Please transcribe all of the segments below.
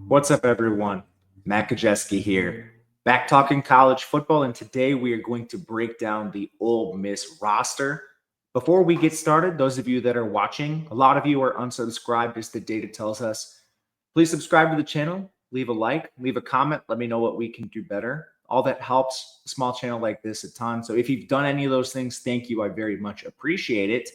What's up, everyone? Matt Gajewski here. Back talking college football, and today we are going to break down the Ole Miss roster. Before we get started, those of you that are watching, a lot of you are unsubscribed as the data tells us. Please subscribe to the channel, leave a like, leave a comment, let me know what we can do better. All that helps a small channel like this a ton. So if you've done any of those things, thank you. I very much appreciate it.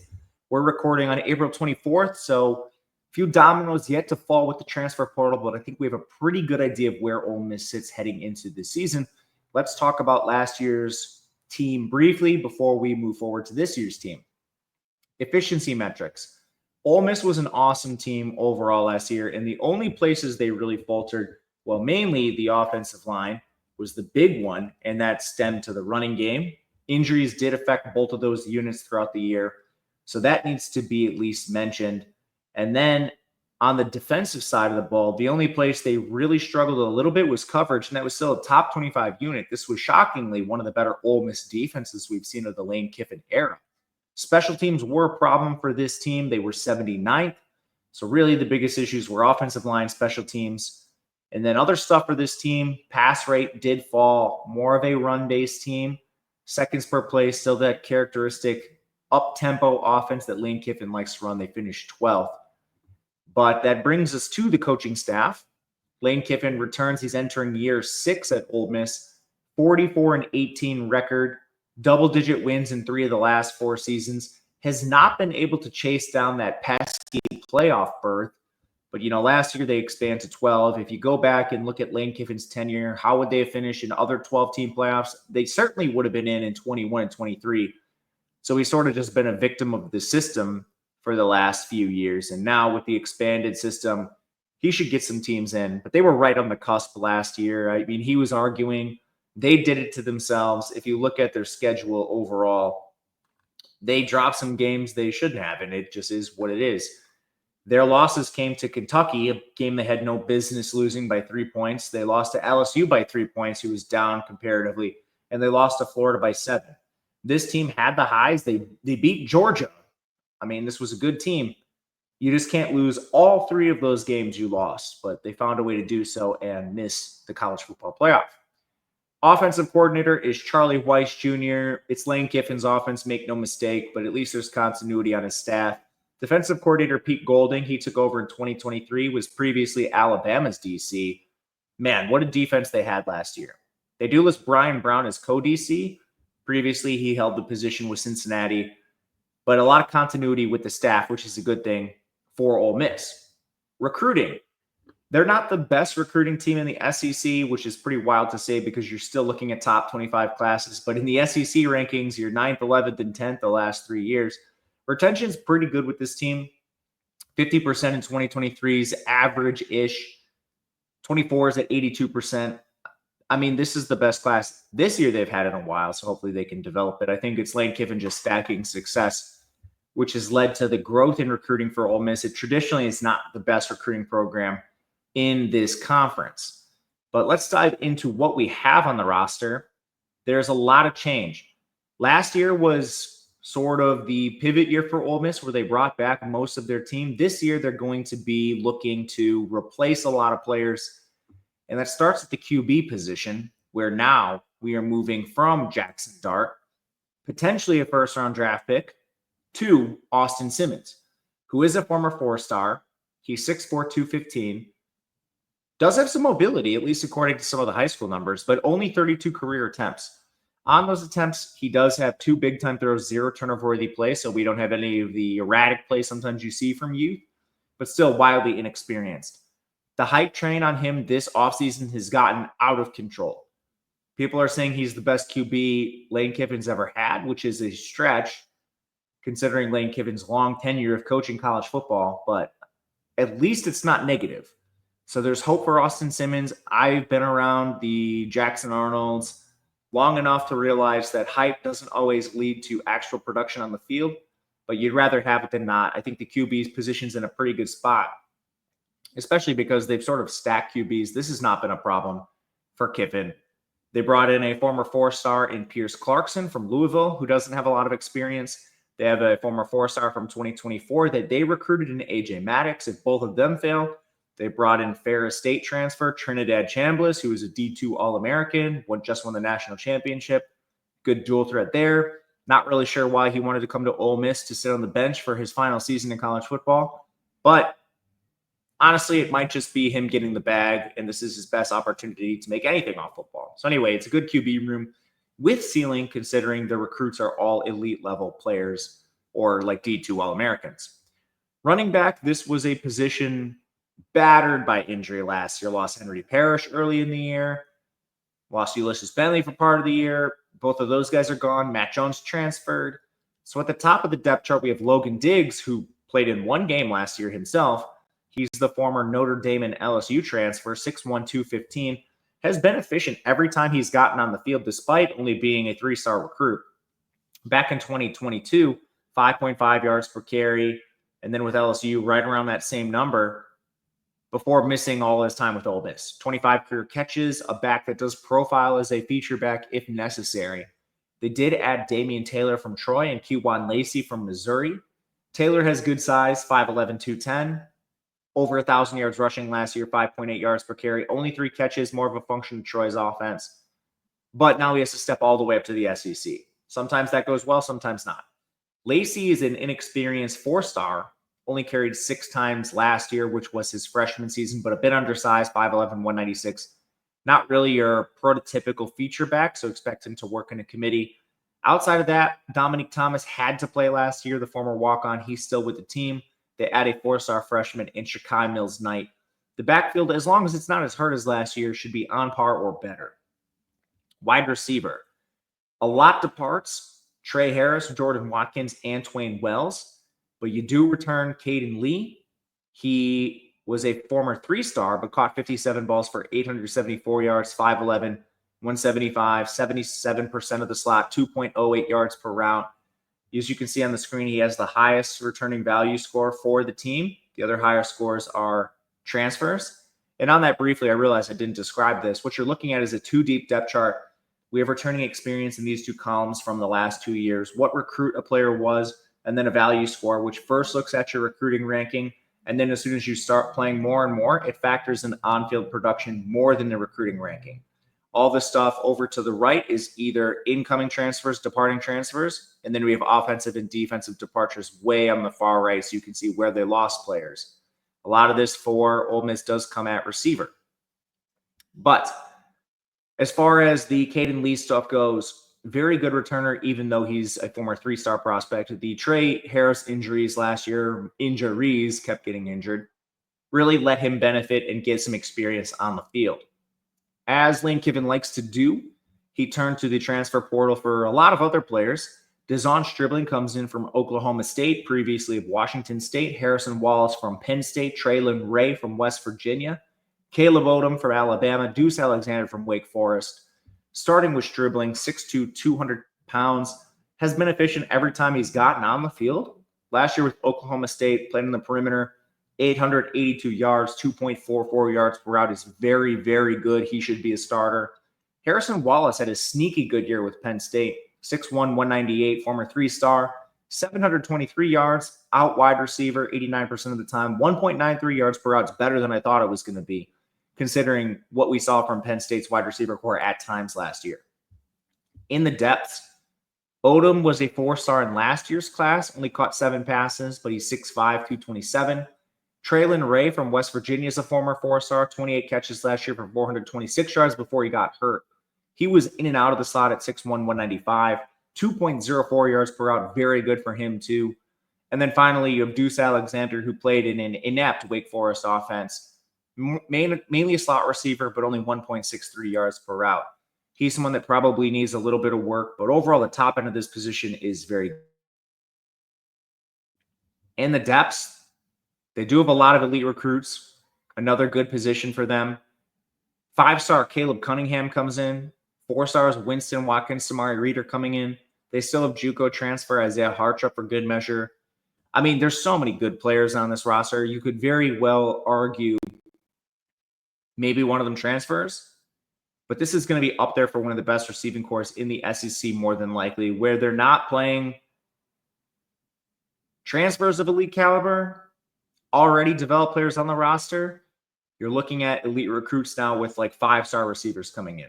We're recording on April 24th, so few dominoes yet to fall with the transfer portal, but I think we have a pretty good idea of where Ole Miss sits heading into the season. Let's talk about last year's team briefly before we move forward to this year's team. Efficiency metrics. Ole Miss was an awesome team overall last year, and the only places they really faltered, well, mainly the offensive line was the big one, and that stemmed to the running game. Injuries did affect both of those units throughout the year, so that needs to be at least mentioned. And then on the defensive side of the ball, the only place they really struggled a little bit was coverage, and that was still a top 25 unit. This was shockingly one of the better Ole Miss defenses we've seen of the Lane Kiffin era. Special teams were a problem for this team. They were 79th. So really the biggest issues were offensive line, special teams. And then other stuff for this team, pass rate did fall, more of a run-based team. Seconds per play, still that characteristic up-tempo offense that Lane Kiffin likes to run. They finished 12th. But that brings us to the coaching staff. Lane Kiffin returns. He's entering year 6 at Ole Miss. 44-18 record, double-digit wins in 3 of the last 4 seasons. Has not been able to chase down that pesky playoff berth. But, last year they expanded to 12. If you go back and look at Lane Kiffin's tenure, how would they have finished in other 12-team playoffs? They certainly would have been in 21 and 23. So he's sort of just been a victim of the system for the last few years. And now with the expanded system, he should get some teams in. But they were right on the cusp last year. I mean, he was arguing they did it to themselves. If you look at their schedule overall, they dropped some games they shouldn't have, and it just is what it is. Their losses came to Kentucky, a game they had no business losing by 3 points. They lost to LSU by 3 points, who was down comparatively, and they lost to Florida by 7. This team had the highs. They beat Georgia. I mean, this was a good team. You just can't lose all 3 of those games you lost, but they found a way to do so and miss the college football playoff. Offensive coordinator is Charlie Weiss Jr. It's Lane Kiffin's offense, make no mistake, but at least there's continuity on his staff. Defensive coordinator Pete Golding, he took over in 2023, was previously Alabama's DC. Man, what a defense they had last year. They do list Brian Brown as co-DC. Previously, he held the position with Cincinnati. But a lot of continuity with the staff, which is a good thing for Ole Miss. Recruiting. They're not the best recruiting team in the SEC, which is pretty wild to say because you're still looking at top 25 classes. But in the SEC rankings, you're 9th, 11th, and 10th the last 3 years. Retention is pretty good with this team. 50% in 2023's average-ish. 24 is at 82%. I mean, this is the best class this year they've had in a while, so hopefully they can develop it. I think it's Lane Kiffin just stacking success, which has led to the growth in recruiting for Ole Miss. It traditionally is not the best recruiting program in this conference. But let's dive into what we have on the roster. There's a lot of change. Last year was sort of the pivot year for Ole Miss where they brought back most of their team. This year, they're going to be looking to replace a lot of players. And that starts at the QB position, where now we are moving from Jackson Dart, potentially a first-round draft pick, to Austin Simmons, who is a former 4-star. He's 6'4", 215. Does have some mobility, at least according to some of the high school numbers, but only 32 career attempts. On those attempts, he does have 2 big-time throws, 0 turnover-worthy plays, so we don't have any of the erratic plays sometimes you see from youth, but still wildly inexperienced. The hype train on him this offseason has gotten out of control. People are saying he's the best QB Lane Kiffin's ever had, which is a stretch considering Lane Kiffin's long tenure of coaching college football, but at least it's not negative. So there's hope for Austin Simmons. I've been around the Jackson Arnolds long enough to realize that hype doesn't always lead to actual production on the field, but you'd rather have it than not. I think the QB's position's in a pretty good spot, especially because they've sort of stacked QBs. This has not been a problem for Kiffin. They brought in a former 4-star in Pierce Clarkson from Louisville, who doesn't have a lot of experience. They have a former 4-star from 2024 that they recruited in AJ Maddox. If both of them fail, They brought in Ferris State transfer Trinidad Chambliss, who was a D2 All-American, just won the national championship. Good dual threat there. Not really sure why he wanted to come to Ole Miss to sit on the bench for his final season in college football. But honestly, it might just be him getting the bag, and this is his best opportunity to make anything off football. So anyway, it's a good QB room with ceiling, considering the recruits are all elite level players or like D2 All-Americans. Running back, this was a position battered by injury last year. Lost Henry Parrish early in the year. Lost Ulysses Bentley for part of the year. Both of those guys are gone. Matt Jones transferred. So at the top of the depth chart, we have Logan Diggs, who played in one game last year himself. He's the former Notre Dame and LSU transfer, 6'1", 215. Has been efficient every time he's gotten on the field, despite only being a 3-star recruit. Back in 2022, 5.5 yards per carry, and then with LSU, right around that same number before missing all his time with Ole Miss. 25 career catches, a back that does profile as a feature back if necessary. They did add Damian Taylor from Troy and Q1 Lacey from Missouri. Taylor has good size, 5'11", 210. Over 1,000 yards rushing last year, 5.8 yards per carry. Only 3 catches, more of a function of Troy's offense. But now he has to step all the way up to the SEC. Sometimes that goes well, sometimes not. Lacey is an inexperienced 4-star, only carried 6 times last year, which was his freshman season, but a bit undersized, 5'11", 196. Not really your prototypical feature back, so expect him to work in a committee. Outside of that, Dominique Thomas had to play last year, the former walk-on. He's still with the team. They add a 4-star freshman in Shakai Mills-Knight. The backfield, as long as it's not as hurt as last year, should be on par or better. Wide receiver. A lot departs. Trey Harris, Jordan Watkins, and Twain Wells. But you do return Caden Lee. He was a former 3-star, but caught 57 balls for 874 yards, 5'11", 175, 77% of the slot, 2.08 yards per route. As you can see on the screen, he has the highest returning value score for the team. The other higher scores are transfers. And on that briefly, I realized I didn't describe this. What you're looking at is a 2-deep depth chart. We have returning experience in these 2 columns from the last 2 years, what recruit a player was, and then a value score, which first looks at your recruiting ranking. And then as soon as you start playing more and more, it factors in on-field production more than the recruiting ranking. All this stuff over to the right is either incoming transfers, departing transfers, and then we have offensive and defensive departures way on the far right, so you can see where they lost players. A lot of this for Ole Miss does come at receiver. But as far as the Caden Lee stuff goes, very good returner, even though he's a former 3-star prospect. The Trey Harris injuries last year, kept getting injured, really let him benefit and get some experience on the field. As Lane Kiffin likes to do, he turned to the transfer portal for a lot of other players. Dezon Stribling comes in from Oklahoma State, previously of Washington State. Harrison Wallace from Penn State. Traylon Ray from West Virginia. Caleb Odom from Alabama. Deuce Alexander from Wake Forest. Starting with Stribling, 6'2", 200 pounds, has been efficient every time he's gotten on the field. Last year with Oklahoma State, played in the perimeter, 882 yards, 2.44 yards per route is very, very good. He should be a starter. Harrison Wallace had a sneaky good year with Penn State, 6'1", 198, former 3-star, 723 yards, out wide receiver 89% of the time, 1.93 yards per route is better than I thought it was going to be, considering what we saw from Penn State's wide receiver core at times last year. In the depths, Odom was a 4-star in last year's class, only caught 7 passes, but he's 6'5", 227. Traylon Ray from West Virginia is a former 4-star, 28 catches last year for 426 yards before he got hurt. He was in and out of the slot at 6'1", 195, 2.04 yards per route, very good for him too. And then finally, you have Deuce Alexander, who played in an inept Wake Forest offense, mainly a slot receiver, but only 1.63 yards per route. He's someone that probably needs a little bit of work, but overall, the top end of this position is very good. In the depths, they do have a lot of elite recruits, another good position for them. 5-star Caleb Cunningham comes in. 4-stars Winston Watkins, Samari Reed are coming in. They still have JUCO transfer Isaiah Hartrup for good measure. I mean, there's so many good players on this roster. You could very well argue maybe one of them transfers, but this is going to be up there for one of the best receiving corps in the SEC more than likely, where they're not playing transfers of elite caliber, already developed players on the roster. You're looking at elite recruits now with like 5-star receivers coming in.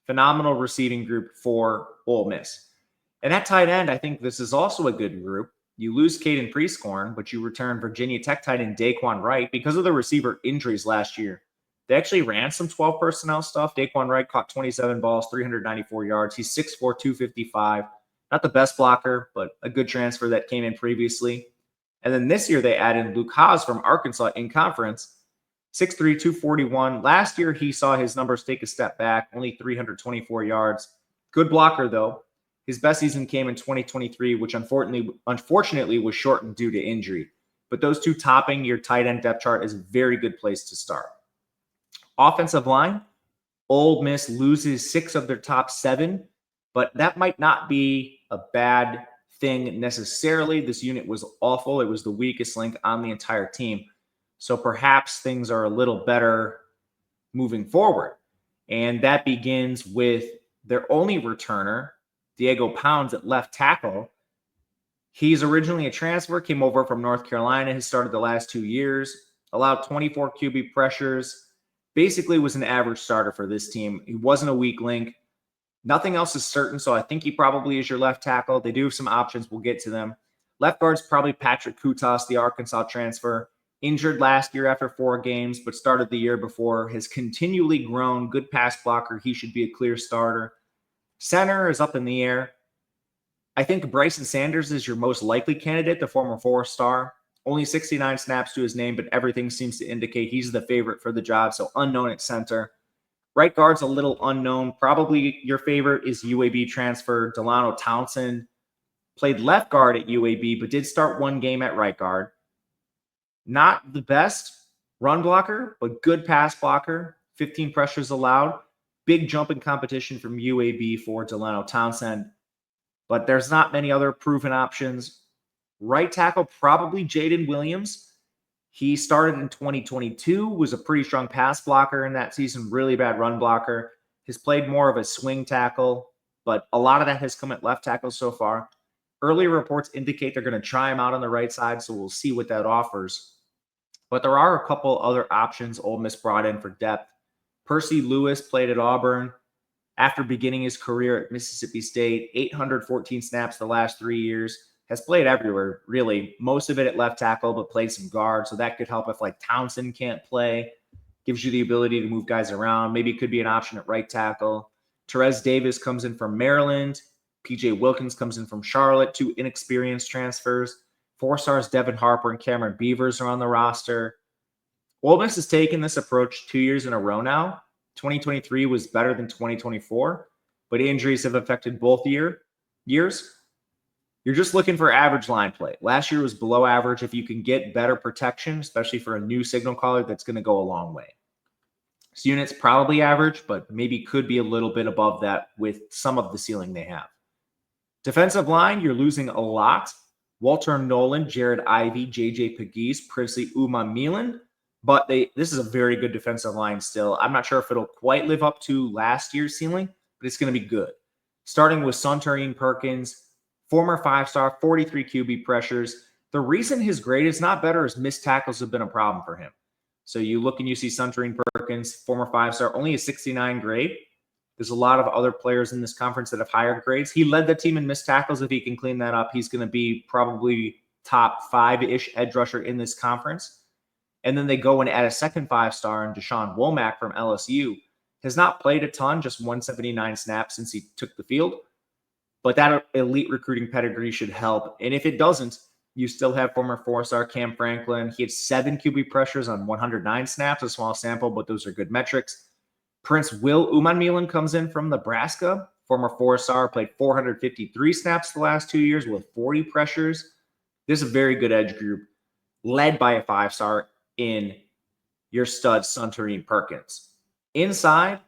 Phenomenal receiving group for Ole Miss. And at tight end, I think this is also a good group. You lose Caden Prieskorn, but you return Virginia Tech tight end Daquan Wright because of the receiver injuries last year. They actually ran some 12 personnel stuff. Daquan Wright caught 27 balls, 394 yards. He's 6'4", 255. Not the best blocker, but a good transfer that came in previously. And then this year they added Luke Haas from Arkansas in conference, 6'3", 241. Last year he saw his numbers take a step back, only 324 yards. Good blocker, though. His best season came in 2023, which unfortunately was shortened due to injury. But those two topping your tight end depth chart is a very good place to start. Offensive line, Ole Miss loses 6 of their top 7, but that might not be a bad thing necessarily. This unit was awful. It was the weakest link on the entire team. So perhaps things are a little better moving forward. And that begins with their only returner, Diego Pounds, at left tackle. He's originally a transfer, came over from North Carolina, has started the last 2 years, allowed 24 QB pressures, basically was an average starter for this team. He wasn't a weak link. Nothing else is certain, so I think he probably is your left tackle. They do have some options. We'll get to them. Left guard's probably Patrick Kutas, the Arkansas transfer. Injured last year after 4 games, but started the year before. Has continually grown. Good pass blocker. He should be a clear starter. Center is up in the air. I think Bryson Sanders is your most likely candidate, the former 4-star. Only 69 snaps to his name, but everything seems to indicate he's the favorite for the job, so unknown at center. Right guard's a little unknown. Probably your favorite is UAB transfer Delano Townsend. Played left guard at UAB, but did start 1 game at right guard. Not the best run blocker, but good pass blocker. 15 pressures allowed. Big jump in competition from UAB for Delano Townsend. But there's not many other proven options. Right tackle, probably Jaden Williams. He started in 2022, was a pretty strong pass blocker in that season, really bad run blocker. Has played more of a swing tackle, but a lot of that has come at left tackle so far. Early reports indicate they're going to try him out on the right side, so we'll see what that offers. But there are a couple other options Ole Miss brought in for depth. Percy Lewis played at Auburn after beginning his career at Mississippi State, 814 snaps the last 3 years. Has played everywhere, really. Most of it at left tackle, but played some guard, so that could help if like Townsend can't play. Gives you the ability to move guys around. Maybe it could be an option at right tackle. Terez Davis comes in from Maryland. PJ Wilkins comes in from Charlotte, 2 inexperienced transfers. 4-stars Devin Harper and Cameron Beavers are on the roster. Ole Miss has taken this approach 2 years in a row now. 2023 was better than 2024, but injuries have affected both years. You're just looking for average line play. Last year was below average. If you can get better protection, especially for a new signal caller, that's going to go a long way. This unit's probably average, but maybe could be a little bit above that with some of the ceiling they have. Defensive line, you're losing a lot. Walter Nolan, Jared Ivey, JJ Pegues, Princely Umanmielen. But this is a very good defensive line still. I'm not sure if it'll quite live up to last year's ceiling, but it's going to be good. Starting with Suntarine Perkins, former 5-star, 43 QB pressures. The reason his grade is not better is missed tackles have been a problem for him. So you look and you see Suntarine Perkins, former 5-star, only a 69 grade. There's a lot of other players in this conference that have higher grades. He led the team in missed tackles. If he can clean that up, he's going to be probably top 5-ish edge rusher in this conference. And then they go and add a second 5-star in Deshaun Womack from LSU. Has not played a ton, just 179 snaps since he took the field. But that elite recruiting pedigree should help. And if it doesn't, you still have former 4-star Cam Franklin. He had 7 QB pressures on 109 snaps, a small sample, but those are good metrics. Prince Will Umanmielen comes in from Nebraska. Former 4-star, played 453 snaps the last 2 years with 40 pressures. This is a very good edge group, led by a 5-star in your stud Suntarine Perkins. Inside,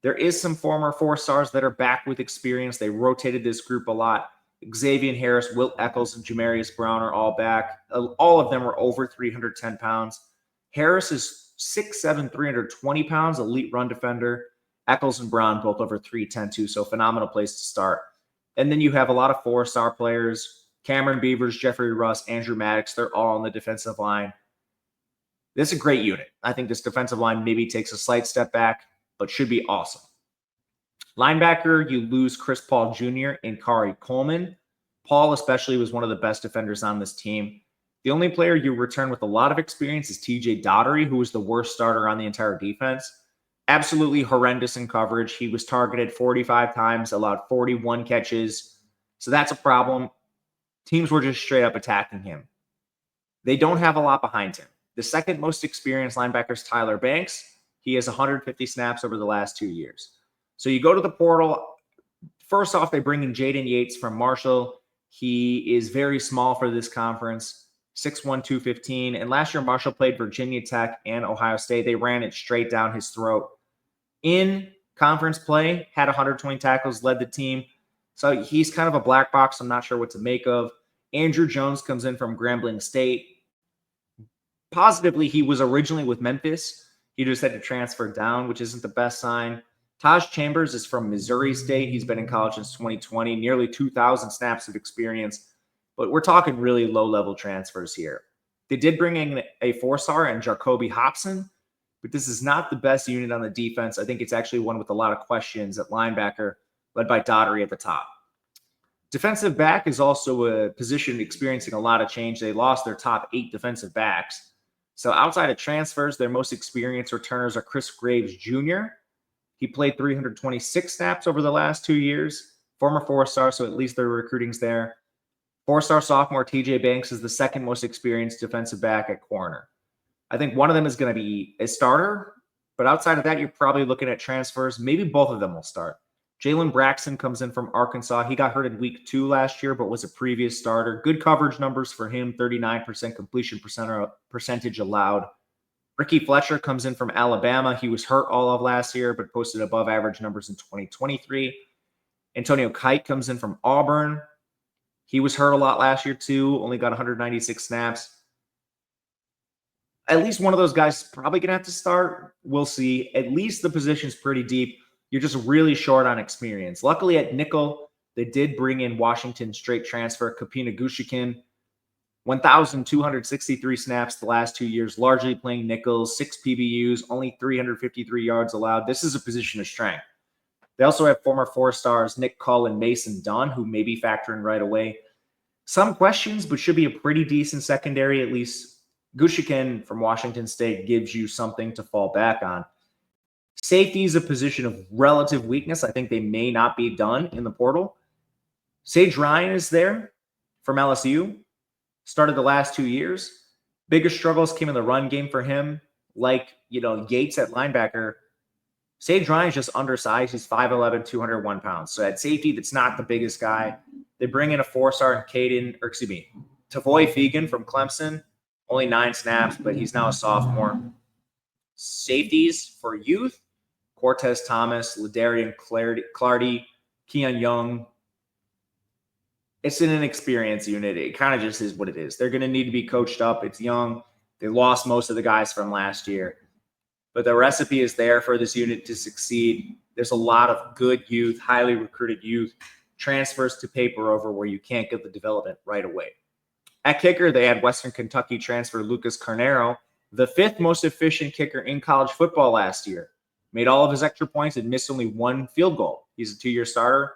there is some former 4-stars that are back with experience. They rotated this group a lot. Xavier Harris, Wilt Eccles, and Jamarius Brown are all back. All of them are over 310 pounds. Harris is 6'7", 320 pounds, elite run defender. Eccles and Brown both over 310 too, so phenomenal place to start. And then you have a lot of 4-star players. Cameron Beavers, Jeffrey Russ, Andrew Maddox, they're all on the defensive line. This is a great unit. I think this defensive line maybe takes a slight step back, but should be awesome. Linebacker, you lose Chris Paul Jr. and Kari Coleman. Paul especially was one of the best defenders on this team. The only player you return with a lot of experience is TJ Daugherty, who was the worst starter on the entire defense. Absolutely horrendous in coverage. He was targeted 45 times, allowed 41 catches. So that's a problem. Teams were just straight up attacking him. They don't have a lot behind him. The second most experienced linebacker is Tyler Banks. He has 150 snaps over the last 2 years. So you go to the portal. First off, they bring in Jaden Yates from Marshall. He is very small for this conference, 6'1", 215. And last year, Marshall played Virginia Tech and Ohio State. They ran it straight down his throat. In conference play, had 120 tackles, led the team. So he's kind of a black box. I'm not sure what to make of. Andrew Jones comes in from Grambling State. Positively, he was originally with Memphis. He just had to transfer down, which isn't the best sign. Taj Chambers is from Missouri State. He's been in college since 2020, nearly 2,000 snaps of experience. But we're talking really low-level transfers here. They did bring in a four-star and Jacoby Hobson, but this is not the best unit on the defense. I think it's actually one with a lot of questions at linebacker, led by Daugherty at the top. Defensive back is also a position experiencing a lot of change. They lost their top 8 defensive backs. So outside of transfers, their most experienced returners are Chris Graves Jr. He played 326 snaps over the last 2 years. Former four-star, so at least their recruiting's there. Four-star sophomore TJ Banks is the second most experienced defensive back at corner. I think one of them is going to be a starter, but outside of that, you're probably looking at transfers. Maybe both of them will start. Jalen Braxton comes in from Arkansas. He got hurt in week 2 last year, but was a previous starter. Good coverage numbers for him, 39% completion percentage allowed. Ricky Fletcher comes in from Alabama. He was hurt all of last year, but posted above average numbers in 2023. Antonio Kite comes in from Auburn. He was hurt a lot last year too, only got 196 snaps. At least one of those guys is probably going to have to start. We'll see. At least the position's pretty deep. You're just really short on experience. Luckily at nickel, they did bring in Washington straight transfer, Kapina Gushikin. 1,263 snaps the last 2 years, largely playing nickels, 6 PBUs, only 353 yards allowed. This is a position of strength. They also have former 4-stars Nick Cull and Mason Dunn, who may be factoring right away. Some questions, but should be a pretty decent secondary. At least Gushikin from Washington State gives you something to fall back on. Safety is a position of relative weakness. I think they may not be done in the portal. Sage Ryan is there from LSU. Started the last 2 years. Biggest struggles came in the run game for him. Like, Yates at linebacker. Sage Ryan is just undersized. He's 5'11", 201 pounds. So at safety, that's not the biggest guy. They bring in a 4-star Tavoy Fegan from Clemson. Only 9 snaps, but he's now a sophomore. Safeties for youth, Cortez Thomas, Ladarian Clardy, Keon Young. It's an inexperienced unit. It kind of just is what it is. They're going to need to be coached up. It's young. They lost most of the guys from last year. But the recipe is there for this unit to succeed. There's a lot of good youth, highly recruited youth, transfers to paper over where you can't get the development right away. At kicker, they had Western Kentucky transfer Lucas Carnero, the 5th most efficient kicker in college football last year. Made all of his extra points and missed only 1 field goal. He's a 2-year starter.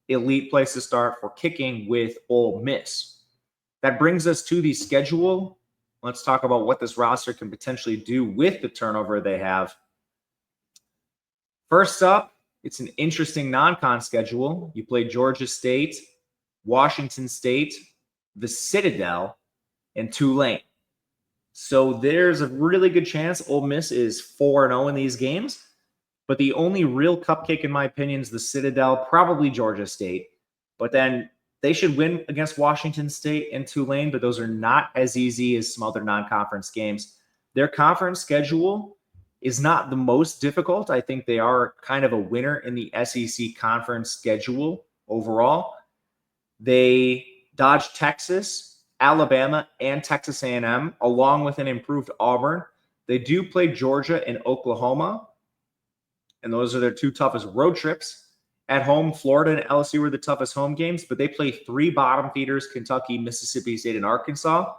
Elite place to start for kicking with Ole Miss. That brings us to the schedule. Let's talk about what this roster can potentially do with the turnover they have. First up, it's an interesting non-con schedule. You play Georgia State, Washington State, the Citadel, and Tulane. So there's a really good chance Ole Miss is 4-0 in these games. But the only real cupcake, in my opinion, is the Citadel, probably Georgia State. But then they should win against Washington State and Tulane, but those are not as easy as some other non-conference games. Their conference schedule is not the most difficult. I think they are kind of a winner in the SEC conference schedule overall. They dodge Texas, Alabama, and Texas A&M, along with an improved Auburn. They do play Georgia and Oklahoma, and those are their 2 toughest road trips. At home, Florida and LSU were the toughest home games, but they play 3 bottom feeders, Kentucky, Mississippi State, and Arkansas.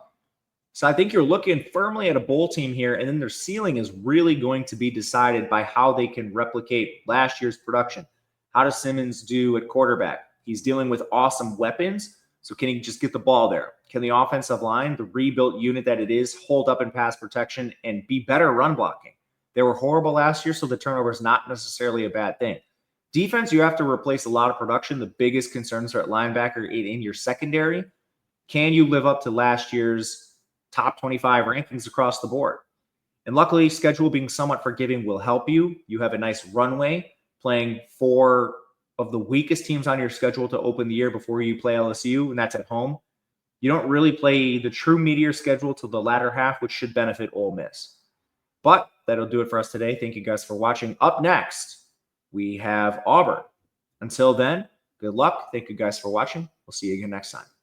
So I think you're looking firmly at a bowl team here, and then their ceiling is really going to be decided by how they can replicate last year's production. How does Simmons do at quarterback? He's dealing with awesome weapons, so can he just get the ball there? Can the offensive line, the rebuilt unit that it is, hold up in pass protection and be better run blocking? They were horrible last year, so the turnover is not necessarily a bad thing. Defense, you have to replace a lot of production. The biggest concerns are at linebacker in your secondary. Can you live up to last year's top 25 rankings across the board? And luckily, schedule being somewhat forgiving will help you. You have a nice runway playing 4 of the weakest teams on your schedule to open the year before you play LSU, and that's at home. You don't really play the true meteor schedule till the latter half, which should benefit Ole Miss. But that'll do it for us today. Thank you guys for watching. Up next, we have Auburn. Until then, good luck. Thank you guys for watching. We'll see you again next time.